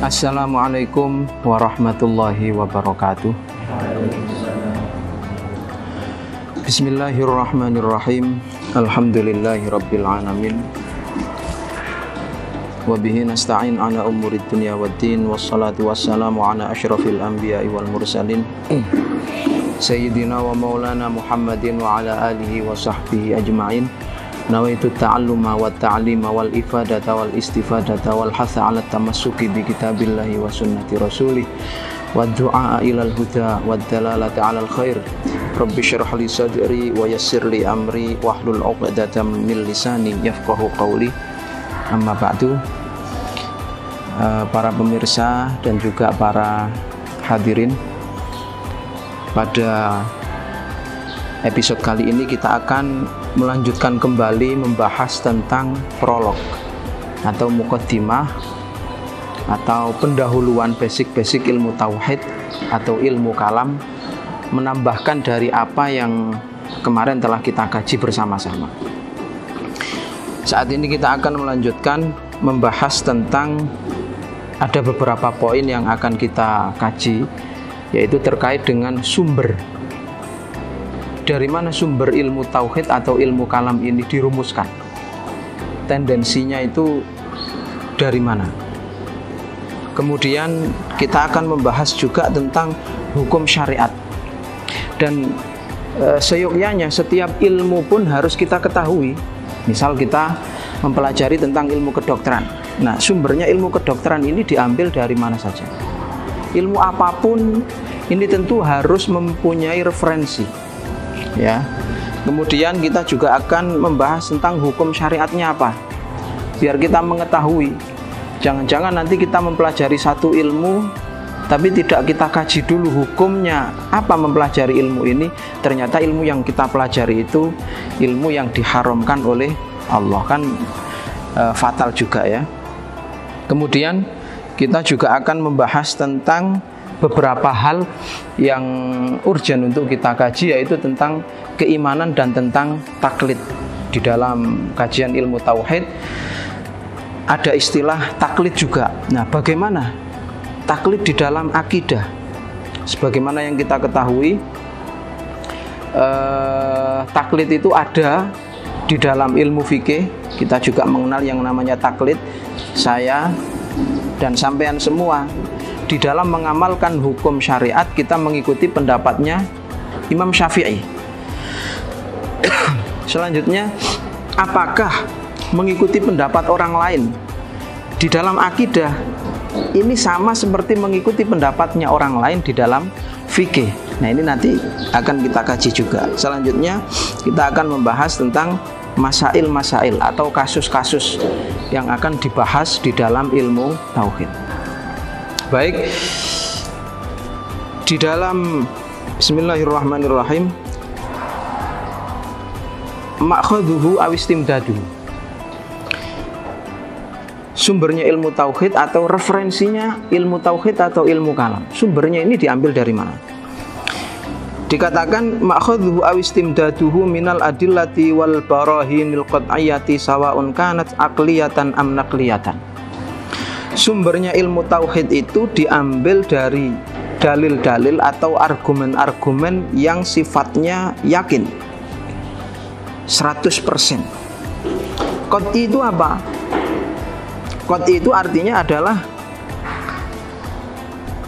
Assalamualaikum warahmatullahi wabarakatuh. Bismillahirrahmanirrahim. Alhamdulillahi rabbil alamin. Wabihi nasta'in ala umurid dunya waddin. Wassalatu wassalamu ala ashrafil anbiya'i wal mursalin Sayyidina wa maulana Muhammadin wa ala alihi wa sahbihi ajma'in. Nawaitu ta'alluma wa ta'lima wal ifadata wal istifadata wal hatha ala tamassuki bi kitabillahi wa sunnati rasulih wa du'a ilal huda wa dalalata ala al khair. Rabbi syrah li sadri wa yassir li amri wahlul 'uqdatam min lisani yafqahu qawli. Amma ba'du. Para pemirsa dan juga para hadirin, pada episode kali ini kita akan melanjutkan kembali membahas tentang prolog atau muqaddimah atau pendahuluan basic-basic ilmu tauhid atau ilmu kalam, menambahkan dari apa yang kemarin telah kita kaji bersama-sama. Saat ini kita akan melanjutkan membahas tentang ada beberapa poin yang akan kita kaji, yaitu terkait dengan sumber. Dari mana sumber ilmu tauhid atau ilmu kalam ini dirumuskan? Tendensinya itu dari mana? Kemudian kita akan membahas juga tentang hukum syariat. Dan seyogyanya setiap ilmu pun harus kita ketahui. Misal kita mempelajari tentang ilmu kedokteran. Nah, sumbernya ilmu kedokteran ini diambil dari mana saja? Ilmu apapun ini tentu harus mempunyai referensi. Ya. Kemudian kita juga akan membahas tentang hukum syariatnya apa, biar kita mengetahui. Jangan-jangan nanti kita mempelajari satu ilmu tapi tidak kita kaji dulu hukumnya apa mempelajari ilmu ini. Ternyata ilmu yang kita pelajari itu ilmu yang diharamkan oleh Allah, kan fatal juga ya. Kemudian kita juga akan membahas tentang beberapa hal yang urgent untuk kita kaji, yaitu tentang keimanan dan tentang taklid. Di dalam kajian ilmu tauhid ada istilah taklid juga. Nah, bagaimana taklid di dalam akidah? Sebagaimana yang kita ketahui, taklid itu ada di dalam ilmu fikih. Kita juga mengenal yang namanya taklid. Saya dan sampean semua di dalam mengamalkan hukum syariat kita mengikuti pendapatnya Imam Syafi'i. Selanjutnya, apakah mengikuti pendapat orang lain di dalam akidah ini sama seperti mengikuti pendapatnya orang lain di dalam fikih? Nah, ini nanti akan kita kaji juga. Selanjutnya kita akan membahas tentang masail-masail atau kasus-kasus yang akan dibahas di dalam ilmu tauhid. Baik, di dalam Bismillahirrahmanirrahim, ma'khadhuhu awistimdadu, sumbernya ilmu tauhid atau referensinya ilmu tauhid atau ilmu kalam, sumbernya ini diambil dari mana? Dikatakan ma'khadhuhu awistimdaduhu minal adillati wal barahinil qat'iyati sawa'un kanat aqliyatan am naqliyatan. Sumbernya ilmu tauhid itu diambil dari dalil-dalil atau argumen-argumen yang sifatnya yakin 100%. Qat'i itu apa? Qat'i itu artinya adalah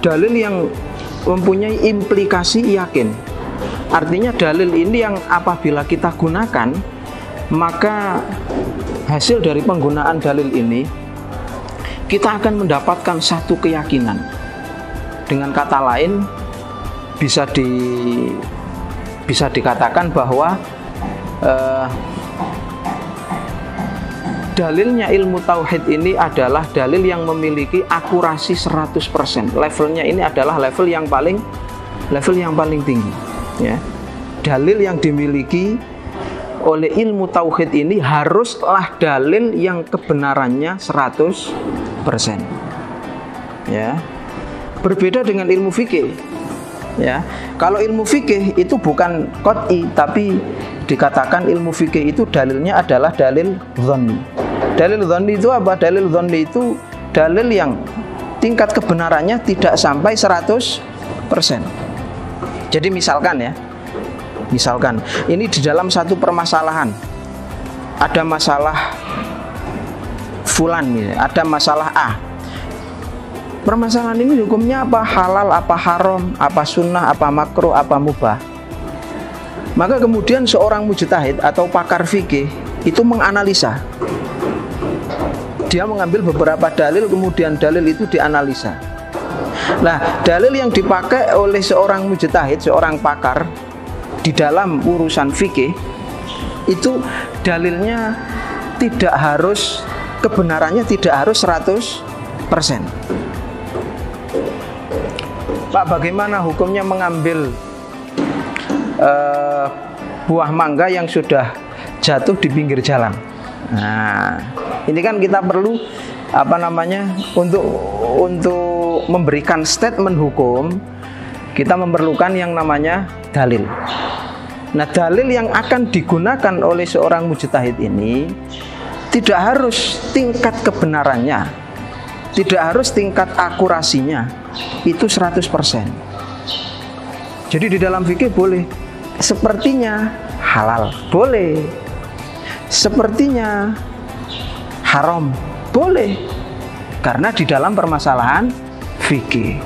dalil yang mempunyai implikasi yakin. Artinya dalil ini yang apabila kita gunakan, maka hasil dari penggunaan dalil ini kita akan mendapatkan satu keyakinan. Dengan kata lain, bisa dikatakan bahwa dalilnya ilmu tauhid ini adalah dalil yang memiliki akurasi 100%. Levelnya ini adalah level yang paling tinggi, ya. Dalil yang dimiliki oleh ilmu tauhid ini haruslah dalil yang kebenarannya 100%. Ya. Berbeda dengan ilmu fikih. Ya. Kalau ilmu fikih itu bukan qat'i, tapi dikatakan ilmu fikih itu dalilnya adalah dalil dhanni. Dalil dhanni itu apa? Dalil dhanni itu dalil yang tingkat kebenarannya tidak sampai 100%. Jadi misalkan ya, misalkan ini di dalam satu permasalahan, ada masalah fulan, ada masalah A. Permasalahan ini hukumnya apa? Halal, apa haram, apa sunnah, apa makruh, apa mubah. Maka kemudian seorang mujtahid atau pakar fikih itu menganalisa. Dia mengambil beberapa dalil, kemudian dalil itu dianalisa. Nah, dalil yang dipakai oleh seorang mujtahid, seorang pakar di dalam urusan fikih itu dalilnya tidak harus, kebenarannya tidak harus 100%. Pak, bagaimana hukumnya mengambil buah mangga yang sudah jatuh di pinggir jalan? Nah, ini kan kita perlu untuk memberikan statement hukum, kita memerlukan yang namanya dalil. Nah, dalil yang akan digunakan oleh seorang mujtahid ini tidak harus tingkat kebenarannya, tidak harus tingkat akurasinya itu 100%. Jadi di dalam fikih boleh sepertinya halal, boleh sepertinya haram, boleh, karena di dalam permasalahan fikih.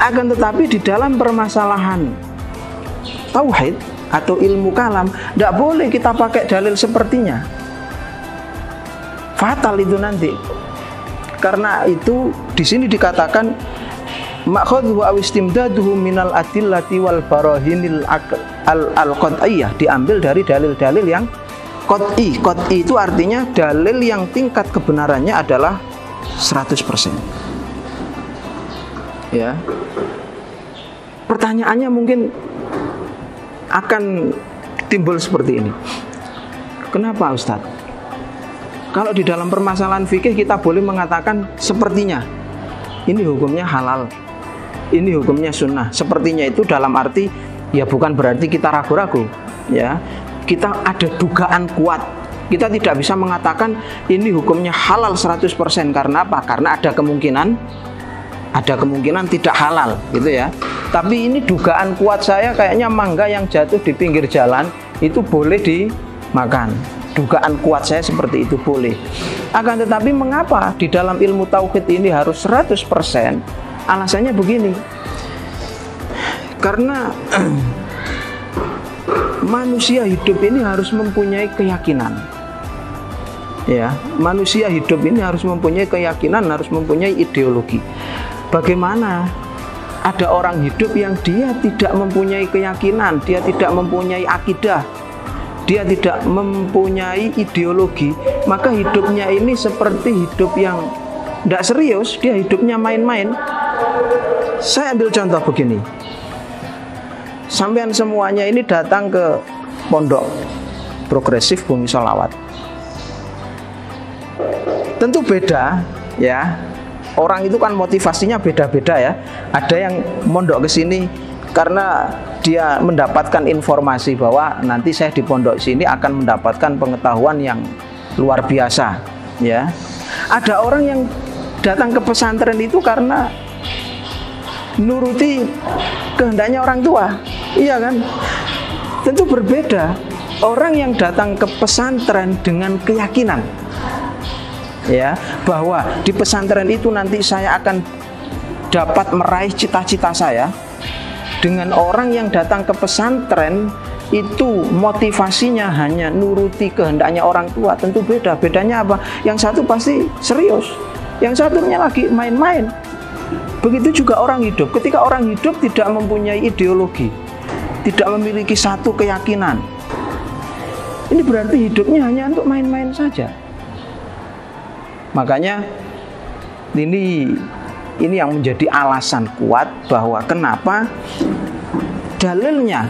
Akan tetapi di dalam permasalahan tauhid atau ilmu kalam tidak boleh kita pakai dalil sepertinya. Fatal itu nanti. Karena itu di sini dikatakan ma'khadhu aw istimdaduhu minal adillati wal barahinil al-qat'iyyah, diambil dari dalil-dalil yang qat'i. Qat'i itu artinya dalil yang tingkat kebenarannya adalah 100%. Ya. Pertanyaannya mungkin akan timbul seperti ini. Kenapa, Ustadz? Kalau di dalam permasalahan fikih kita boleh mengatakan sepertinya ini hukumnya halal, ini hukumnya sunnah. Sepertinya itu dalam arti ya bukan berarti kita ragu-ragu, ya. Kita ada dugaan kuat. Kita tidak bisa mengatakan ini hukumnya halal 100%. Karena apa? Karena ada kemungkinan tidak halal, gitu ya. Tapi ini dugaan kuat saya kayaknya mangga yang jatuh di pinggir jalan itu boleh dimakan. Dugaan kuat saya seperti itu boleh. Akan tetapi mengapa di dalam ilmu tauhid ini harus 100%? Alasannya begini. Karena manusia hidup ini harus mempunyai keyakinan. Ya, manusia hidup ini harus mempunyai keyakinan, harus mempunyai ideologi. Bagaimana ada orang hidup yang dia tidak mempunyai keyakinan, dia tidak mempunyai akidah, dia tidak mempunyai ideologi, maka hidupnya ini seperti hidup yang tidak serius, dia hidupnya main-main. Saya ambil contoh begini. Sampean semuanya ini datang ke pondok progresif Bumi Sholawat. Tentu beda, ya. Orang itu kan motivasinya beda-beda, ya. Ada yang mondok ke sini karena dia mendapatkan informasi bahwa nanti saya di pondok sini akan mendapatkan pengetahuan yang luar biasa, ya. Ada orang yang datang ke pesantren itu karena nuruti kehendaknya orang tua, iya kan? Tentu berbeda. Orang yang datang ke pesantren dengan keyakinan, ya, bahwa di pesantren itu nanti saya akan dapat meraih cita-cita saya, dengan orang yang datang ke pesantren itu motivasinya hanya nuruti kehendaknya orang tua, tentu beda. Bedanya apa? Yang satu pasti serius, yang satunya lagi main-main. Begitu juga orang hidup. Ketika orang hidup tidak mempunyai ideologi, tidak memiliki satu keyakinan, ini berarti hidupnya hanya untuk main-main saja. Makanya ini yang menjadi alasan kuat bahwa kenapa dalilnya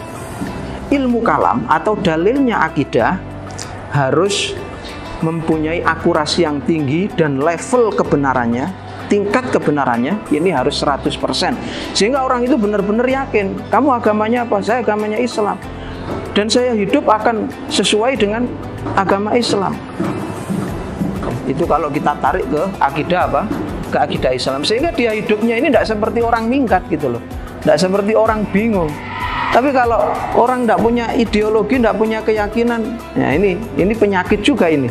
ilmu kalam atau dalilnya akidah harus mempunyai akurasi yang tinggi dan level kebenarannya, tingkat kebenarannya ini harus 100%. Sehingga orang itu benar-benar yakin, kamu agamanya apa? Saya agamanya Islam. Dan saya hidup akan sesuai dengan agama Islam. Itu kalau kita tarik ke akidah apa? ke akidah Islam, sehingga dia hidupnya ini tidak seperti orang minggat gitu loh, tidak seperti orang bingung. Tapi kalau orang tidak punya ideologi, tidak punya keyakinan, ya ini penyakit juga ini,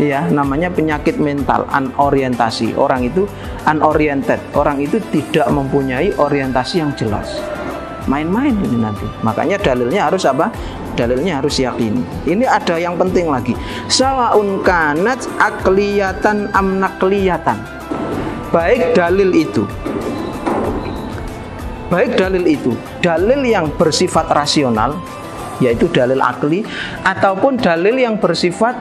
ya namanya penyakit mental, unorientasi. Orang itu unoriented, orang itu tidak mempunyai orientasi yang jelas. Main-main ini nanti. Makanya dalilnya harus apa? Dalilnya harus yakin. Ini ada yang penting lagi. Sawaun kanat akliyatan am nakliyatan. Baik dalil itu, dalil yang bersifat rasional, yaitu dalil akli, ataupun dalil yang bersifat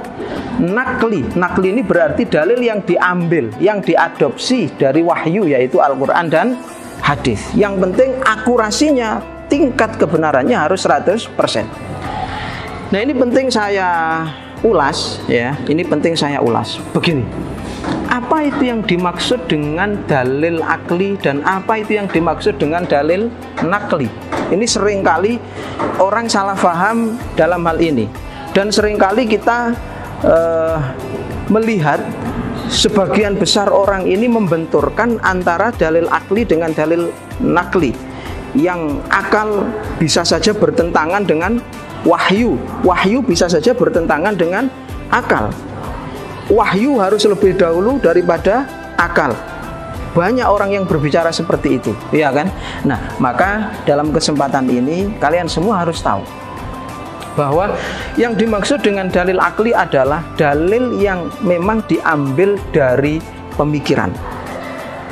nakli. Nakli ini berarti dalil yang diambil, yang diadopsi dari wahyu, yaitu Al-Quran dan hadis. Yang penting akurasinya, tingkat kebenarannya harus 100%. Nah, ini penting saya ulas, ya. Ini penting saya ulas. Begini. Apa itu yang dimaksud dengan dalil akli dan apa itu yang dimaksud dengan dalil nakli? Ini seringkali orang salah paham dalam hal ini. Dan seringkali kita melihat sebagian besar orang ini membenturkan antara dalil akli dengan dalil nakli. Yang akal bisa saja bertentangan dengan wahyu. Wahyu bisa saja bertentangan dengan akal. Wahyu harus lebih dahulu daripada akal. Banyak orang yang berbicara seperti itu, ya kan? Nah, maka dalam kesempatan ini kalian semua harus tahu bahwa yang dimaksud dengan dalil akli adalah dalil yang memang diambil dari pemikiran.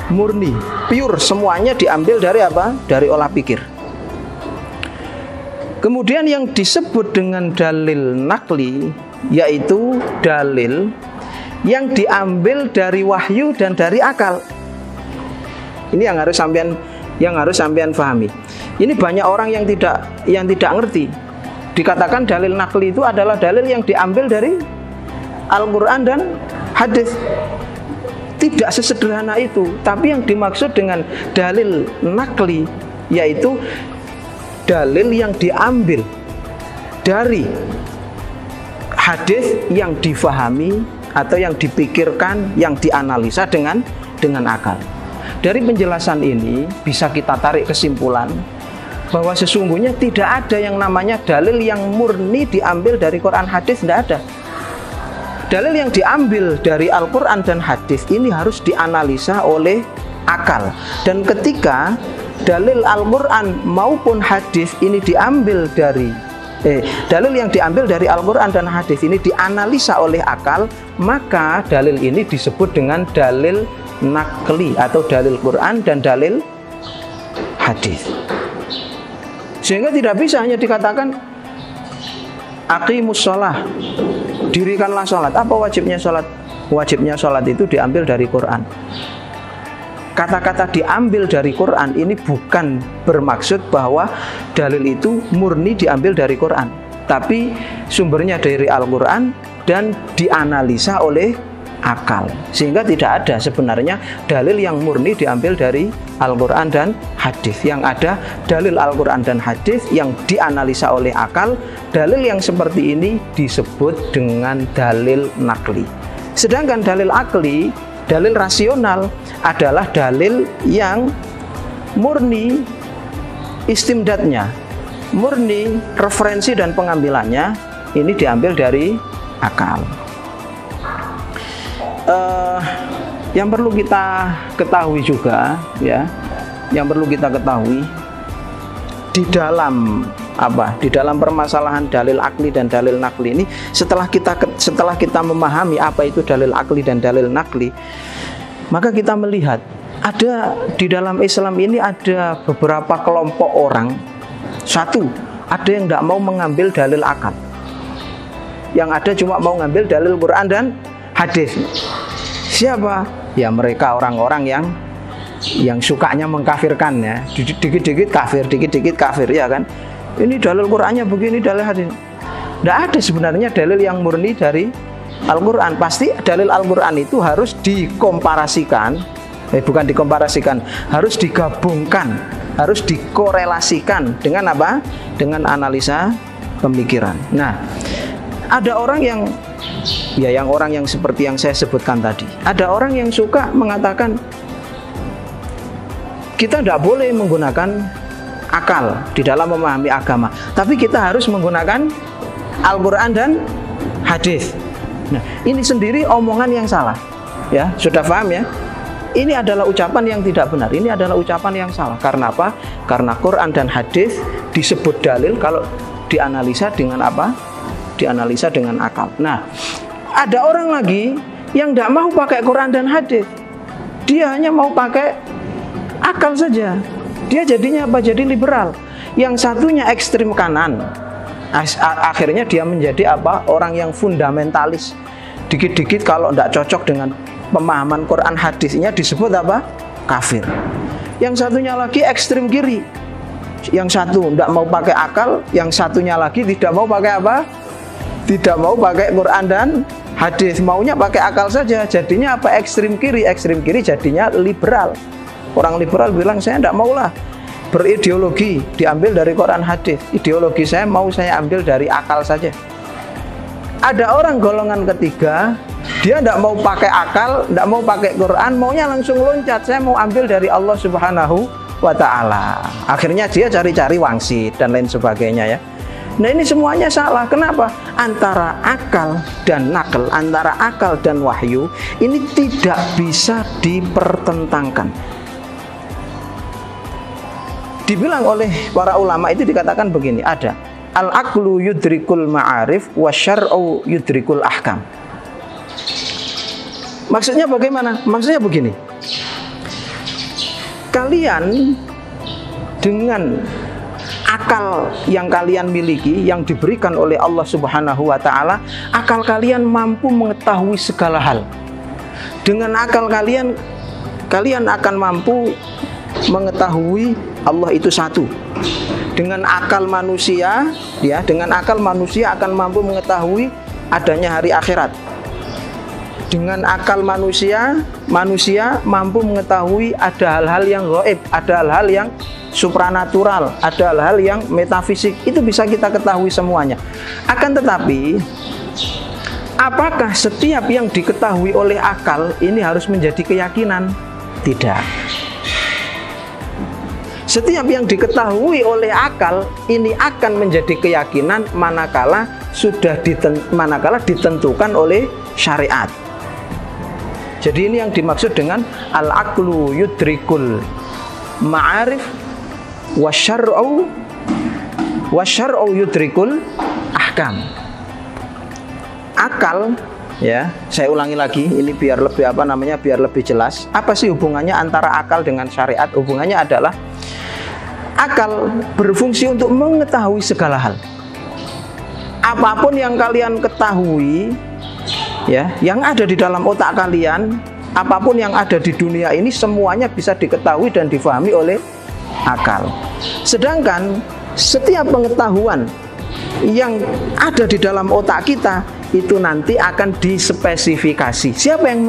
Murni, pure, semuanya diambil dari apa? Dari olah pikir. Kemudian yang disebut dengan dalil nakli yaitu dalil yang diambil dari wahyu dan dari akal. Ini yang harus sampean pahami. Ini banyak orang yang tidak ngerti. Dikatakan dalil nakli itu adalah dalil yang diambil dari Al-Quran dan hadis. Tidak sesederhana itu. Tapi yang dimaksud dengan dalil nakli yaitu dalil yang diambil dari hadis yang difahami atau yang dipikirkan, yang dianalisa dengan akal. Dari penjelasan ini bisa kita tarik kesimpulan bahwa sesungguhnya tidak ada yang namanya dalil yang murni diambil dari Quran hadis, tidak ada. Dalil yang diambil dari Al-Quran dan hadis ini harus dianalisa oleh akal. Dan ketika dalil Al-Quran maupun hadis ini diambil dari dalil yang diambil dari Al-Quran dan hadis ini dianalisa oleh akal, maka dalil ini disebut dengan dalil nakli atau dalil Quran dan dalil hadis. Sehingga tidak bisa hanya dikatakan aqimus shalah, dirikanlah sholat. Apa wajibnya sholat? Wajibnya sholat itu diambil dari Quran. Kata-kata diambil dari Quran ini bukan bermaksud bahwa dalil itu murni diambil dari Quran, tapi sumbernya dari Al-Quran dan dianalisa oleh akal. Sehingga tidak ada sebenarnya dalil yang murni diambil dari Al-Quran dan hadis. Yang ada dalil Al-Quran dan hadis yang dianalisa oleh akal. Dalil yang seperti ini disebut dengan dalil nakli. Sedangkan dalil akli, dalil rasional adalah dalil yang murni istimdadnya, murni referensi dan pengambilannya ini diambil dari akal. Yang perlu kita ketahui juga, ya, yang perlu kita ketahui di dalam permasalahan dalil akli dan dalil nakli ini, setelah kita memahami apa itu dalil akli dan dalil nakli, maka kita melihat ada di dalam Islam ini ada beberapa kelompok orang. Satu, ada yang tidak mau mengambil dalil akal, yang ada cuma mau ngambil dalil Quran dan hadis. Siapa? Ya mereka orang-orang yang sukanya mengkafirkan, ya, dikit-dikit kafir, dikit-dikit kafir, ya kan? Ini dalil Qur'annya begini, dalil hadis. Tidak ada sebenarnya dalil yang murni dari Al-Quran. Pasti dalil Al-Quran itu harus dikomparasikan, bukan dikomparasikan, harus digabungkan, harus dikorelasikan dengan apa? Dengan analisa pemikiran. Nah, ada orang yang seperti yang saya sebutkan tadi. Ada orang yang suka mengatakan kita tidak boleh menggunakan akal di dalam memahami agama, tapi kita harus menggunakan Al-Quran dan hadis. Nah, ini sendiri omongan yang salah, ya, sudah paham ya? Ini adalah ucapan yang tidak benar. Ini adalah ucapan yang salah. Karena apa? Karena Quran dan hadis disebut dalil kalau dianalisa dengan apa? Dianalisa dengan akal. Nah, ada orang lagi yang tidak mau pakai Quran dan hadis. Dia hanya mau pakai akal saja. Dia jadinya apa? Jadi liberal. Yang satunya ekstrim kanan. Akhirnya dia menjadi apa? Orang yang fundamentalis. Dikit-dikit kalau tidak cocok dengan pemahaman Quran hadisnya disebut apa? Kafir. Yang satunya lagi ekstrim kiri. Yang satu tidak mau pakai akal, yang satunya lagi tidak mau pakai apa? Tidak mau pakai Quran dan hadis, maunya pakai akal saja. Jadinya apa? Ekstrim kiri. Ekstrim kiri jadinya liberal. Orang liberal bilang saya tidak maulah berideologi diambil dari Quran hadis. Ideologi saya mau saya ambil dari akal saja. Ada orang golongan ketiga, dia tidak mau pakai akal, tidak mau pakai Quran, maunya langsung loncat, saya mau ambil dari Allah Subhanahu wa Ta'ala. Akhirnya dia cari-cari wangsit dan lain sebagainya ya. Nah, ini semuanya salah. Kenapa? Antara akal dan nakal, antara akal dan wahyu, ini tidak bisa dipertentangkan. Dibilang oleh para ulama itu dikatakan begini, ada al-aqlu yudrikul ma'arif wa syar'u yudrikul ahkam. Maksudnya bagaimana? Maksudnya begini. Kalian dengan akal yang kalian miliki, yang diberikan oleh Allah Subhanahu wa Ta'ala, akal kalian mampu mengetahui segala hal. Dengan akal kalian akan mampu mengetahui Allah itu satu. Dengan akal manusia, ya, dengan akal manusia akan mampu mengetahui adanya hari akhirat. Dengan akal manusia mampu mengetahui ada hal-hal yang gaib, ada hal-hal yang supranatural, ada hal-hal yang metafisik. Itu bisa kita ketahui semuanya. Akan tetapi, apakah setiap yang diketahui oleh akal ini harus menjadi keyakinan? Tidak. Setiap yang diketahui oleh akal ini akan menjadi keyakinan manakala ditentukan oleh syariat. Jadi ini yang dimaksud dengan al-aqlu yudrikul ma'arif wa syar'u yudrikul ahkam. Akal, ya, saya ulangi lagi ini biar lebih biar lebih jelas. Apa sih hubungannya antara akal dengan syariat? Hubungannya adalah akal berfungsi untuk mengetahui segala hal. Apapun yang kalian ketahui, ya, yang ada di dalam otak kalian, apapun yang ada di dunia ini semuanya bisa diketahui dan difahami oleh akal. Sedangkan setiap pengetahuan yang ada di dalam otak kita itu nanti akan dispesifikasi. Siapa yang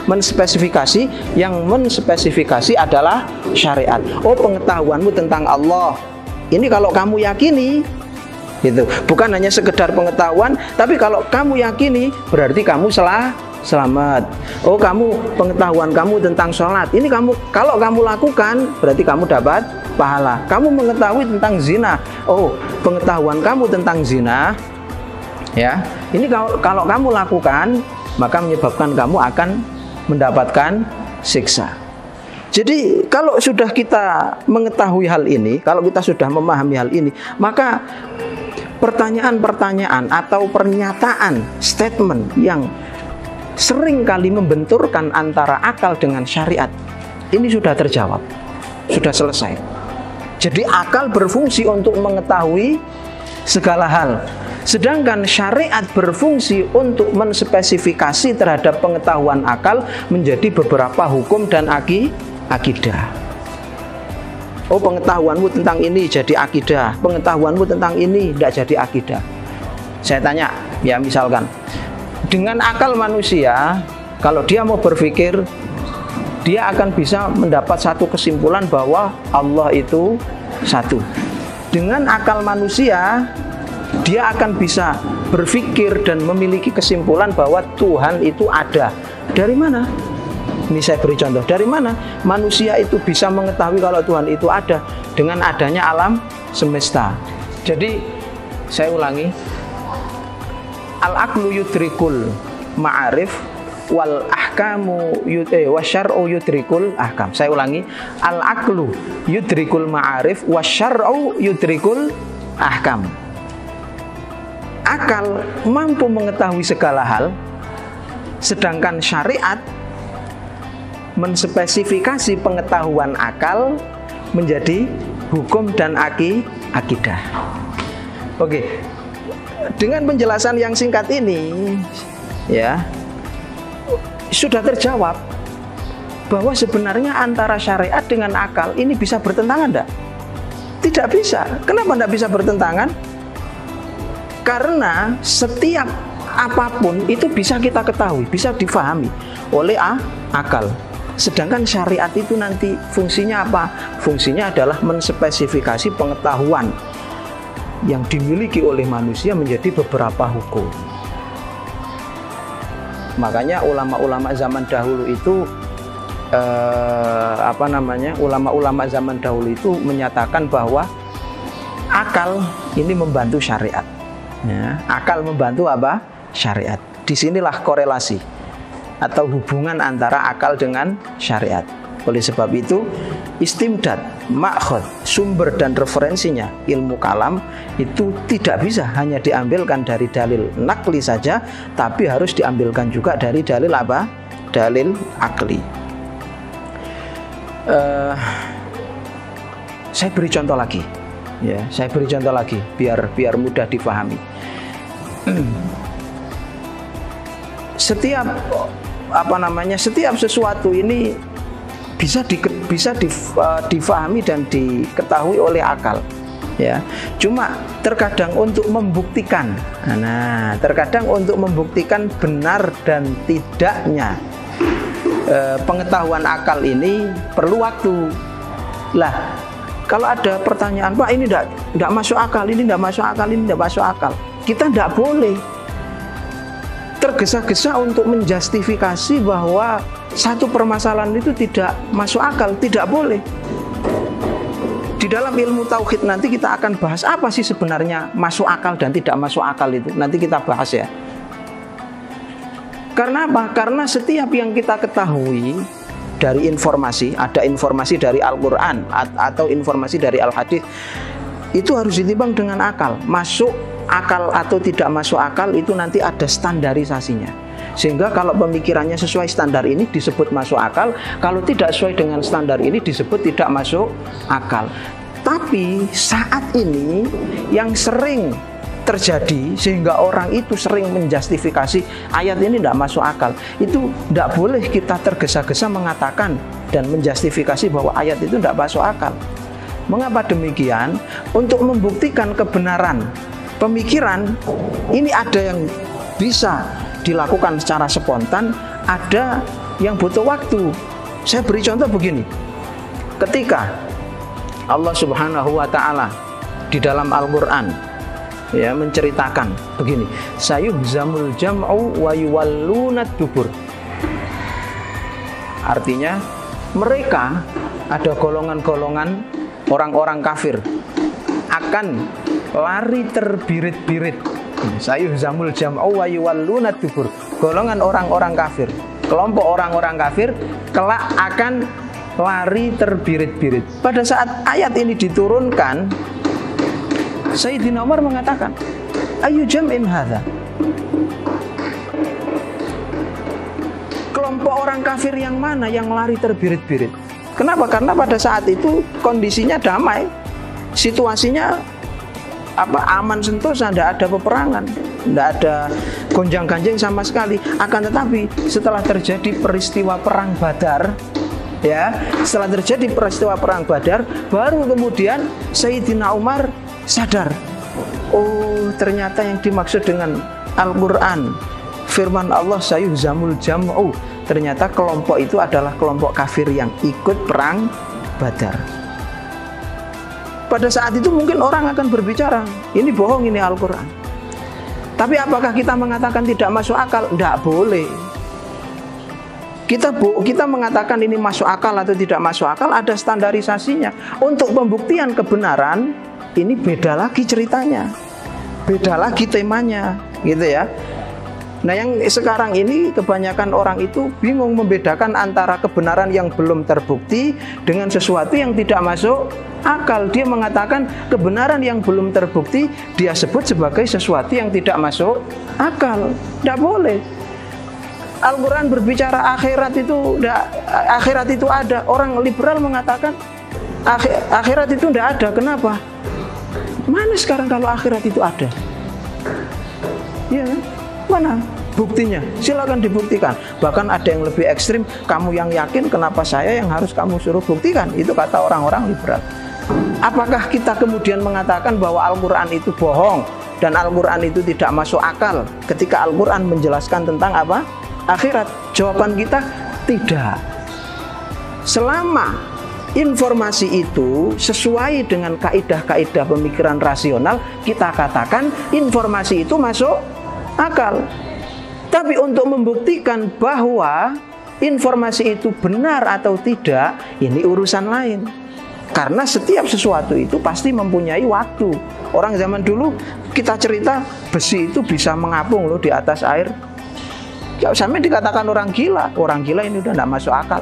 menspesifikasi? Yang menspesifikasi adalah syariat. Oh, pengetahuanmu tentang Allah ini kalau kamu yakini, gitu. Bukan hanya sekedar pengetahuan, tapi kalau kamu yakini berarti kamu selamat. Oh, pengetahuan kamu tentang sholat ini kalau kamu lakukan berarti kamu dapat pahala. Kamu mengetahui tentang zina. Oh, pengetahuan kamu tentang zina, ya, ini kalau kamu lakukan maka menyebabkan kamu akan mendapatkan siksa. Jadi kalau sudah kita mengetahui hal ini, kalau kita sudah memahami hal ini, maka pertanyaan-pertanyaan atau pernyataan, statement yang sering kali membenturkan antara akal dengan syariat ini sudah terjawab, sudah selesai. Jadi akal berfungsi untuk mengetahui segala hal, sedangkan syariat berfungsi untuk menspesifikasi terhadap pengetahuan akal menjadi beberapa hukum dan akidah. Oh, pengetahuanmu tentang ini jadi akidah, pengetahuanmu tentang ini tidak jadi akidah. Saya tanya, ya, misalkan dengan akal manusia, kalau dia mau berpikir, dia akan bisa mendapat satu kesimpulan bahwa Allah itu satu. Dengan akal manusia, dia akan bisa berpikir dan memiliki kesimpulan bahwa Tuhan itu ada. Dari mana? Ini saya beri contoh. Dari mana manusia itu bisa mengetahui kalau Tuhan itu ada? Dengan adanya alam semesta. Jadi saya ulangi, al-aqlu yudrikul ma'arif wal ahkamu wasyar'u yudrikul ahkam. Saya ulangi, al-aqlu yudrikul ma'arif wasyar'u yudrikul ahkam. Akal mampu mengetahui segala hal, sedangkan syariat menspesifikasi pengetahuan akal menjadi hukum dan akidah. Oke. Dengan penjelasan yang singkat ini, ya, sudah terjawab bahwa sebenarnya antara syariat dengan akal ini bisa bertentangan enggak? Tidak bisa. Kenapa tidak bisa bertentangan? Karena setiap apapun itu bisa kita ketahui, bisa difahami oleh akal. Sedangkan syariat itu nanti fungsinya apa? Fungsinya adalah menspesifikasi pengetahuan yang dimiliki oleh manusia menjadi beberapa hukum. Makanya ulama-ulama zaman dahulu itu ulama-ulama zaman dahulu itu menyatakan bahwa akal ini membantu syariat. Ya, akal membantu apa? Syariat. Disinilah korelasi atau hubungan antara akal dengan syariat. Oleh sebab itu, istimdad, makhod, sumber dan referensinya ilmu kalam itu tidak bisa hanya diambilkan dari dalil nakli saja, tapi harus diambilkan juga dari dalil apa? Dalil akli. Saya beri contoh lagi, ya, saya beri contoh lagi biar mudah difahami. Setiap sesuatu ini bisa difahami dan diketahui oleh akal, ya. Cuma terkadang untuk membuktikan, terkadang untuk membuktikan benar dan tidaknya pengetahuan akal ini perlu waktu. Lah, kalau ada pertanyaan, Pak, ini tidak masuk akal, ini tidak masuk akal, ini tidak masuk akal, kita tidak boleh tergesa-gesa untuk menjustifikasi bahwa satu permasalahan itu tidak masuk akal. Tidak boleh. Di dalam ilmu tauhid nanti kita akan bahas apa sih sebenarnya masuk akal dan tidak masuk akal itu. Nanti kita bahas, ya. Karena apa? Karena setiap yang kita ketahui dari informasi, ada informasi dari Al-Quran atau informasi dari Al-Hadis, itu harus ditimbang dengan akal. Masuk akal atau tidak masuk akal itu nanti ada standarisasinya. Sehingga kalau pemikirannya sesuai standar ini disebut masuk akal, kalau tidak sesuai dengan standar ini disebut tidak masuk akal. Tapi saat ini yang sering terjadi sehingga orang itu sering menjustifikasi ayat ini tidak masuk akal, itu tidak boleh kita tergesa-gesa mengatakan dan menjustifikasi bahwa ayat itu tidak masuk akal. Mengapa demikian? Untuk membuktikan kebenaran pemikiran ini ada yang bisa dilakukan secara spontan, ada yang butuh waktu. Saya beri contoh begini. Ketika Allah Subhanahu wa taala di dalam Al-Qur'an, ya, menceritakan begini, sayuhzamul jam'u wa yuwallunad dubur. Artinya mereka, ada golongan-golongan orang-orang kafir akan lari terbirit-birit. Sayuhzamul jam'u wa yuwallunad dubur. Golongan orang-orang kafir, kelompok orang-orang kafir kelak akan lari terbirit-birit. Pada saat ayat ini diturunkan, Sayyidina Umar mengatakan, ayu jam'in hadza. Kelompok orang kafir yang mana yang lari terbirit-birit? Kenapa? Karena pada saat itu kondisinya damai, situasinya aman sentosa, tidak ada peperangan, tidak ada gonjang-ganjing sama sekali. Akan tetapi setelah terjadi peristiwa perang Badar, ya, setelah terjadi peristiwa perang Badar, baru kemudian Sayyidina Umar sadar, oh ternyata yang dimaksud dengan Al-Quran, firman Allah sayuhzamul jam'u, ternyata kelompok itu adalah kelompok kafir yang ikut perang Badar. Pada saat itu mungkin orang akan berbicara, ini bohong, ini Al-Quran. Tapi apakah kita mengatakan tidak masuk akal? Tidak boleh. Kita mengatakan ini masuk akal atau tidak masuk akal, ada standarisasinya. Untuk pembuktian kebenaran ini beda lagi ceritanya, beda lagi temanya, gitu ya. Nah, yang sekarang ini kebanyakan orang itu bingung membedakan antara kebenaran yang belum terbukti dengan sesuatu yang tidak masuk akal. Dia mengatakan kebenaran yang belum terbukti dia sebut sebagai sesuatu yang tidak masuk akal. Tidak boleh. Al-Quran berbicara akhirat itu ada. Orang liberal mengatakan akhirat itu tidak ada. Kenapa? Mana sekarang kalau akhirat itu ada? Ya, mana buktinya? Silakan dibuktikan. Bahkan ada yang lebih ekstrim, kamu yang yakin, kenapa saya yang harus kamu suruh buktikan? Itu kata orang-orang liberal. Apakah kita kemudian mengatakan bahwa Al-Quran itu bohong dan Al-Quran itu tidak masuk akal ketika Al-Quran menjelaskan tentang apa? Akhirat? Jawaban kita tidak. Selama informasi itu sesuai dengan kaidah-kaidah pemikiran rasional, kita katakan informasi itu masuk akal. Tapi untuk membuktikan bahwa informasi itu benar atau tidak, ini urusan lain. Karena setiap sesuatu itu pasti mempunyai waktu. Orang zaman dulu kita cerita besi itu bisa mengapung loh di atas air. Sampai dikatakan orang gila. Orang gila ini udah tidak masuk akal.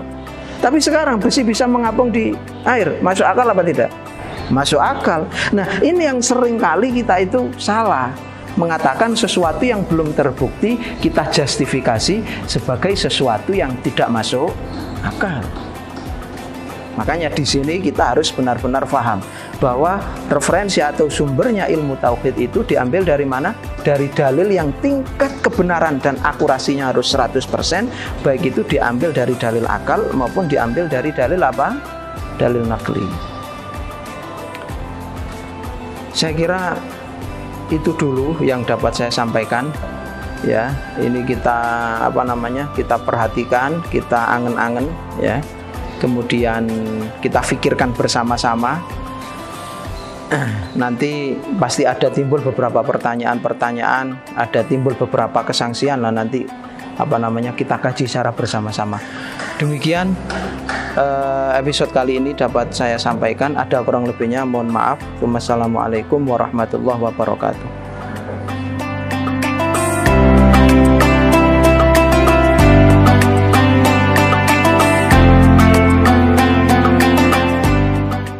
Tapi sekarang besi bisa mengapung di air. Masuk akal apa tidak? Masuk akal. Nah, ini yang sering kali kita itu salah. Mengatakan sesuatu yang belum terbukti kita justifikasi sebagai sesuatu yang tidak masuk akal. Makanya di sini kita harus benar-benar paham bahwa referensi atau sumbernya ilmu tauhid itu diambil dari mana? Dari dalil yang tingkat kebenaran dan akurasinya harus 100%, baik itu diambil dari dalil akal maupun diambil dari dalil apa? Dalil nakli. Saya kira itu dulu yang dapat saya sampaikan. Ya, ini kita kita perhatikan, kita angen-angen ya. Kemudian kita pikirkan bersama-sama. Nanti pasti ada timbul beberapa pertanyaan-pertanyaan, ada timbul beberapa kesangsian lah nanti kita kaji secara bersama-sama. Demikian episode kali ini dapat saya sampaikan. Ada kurang lebihnya mohon maaf. Wassalamualaikum warahmatullahi wabarakatuh.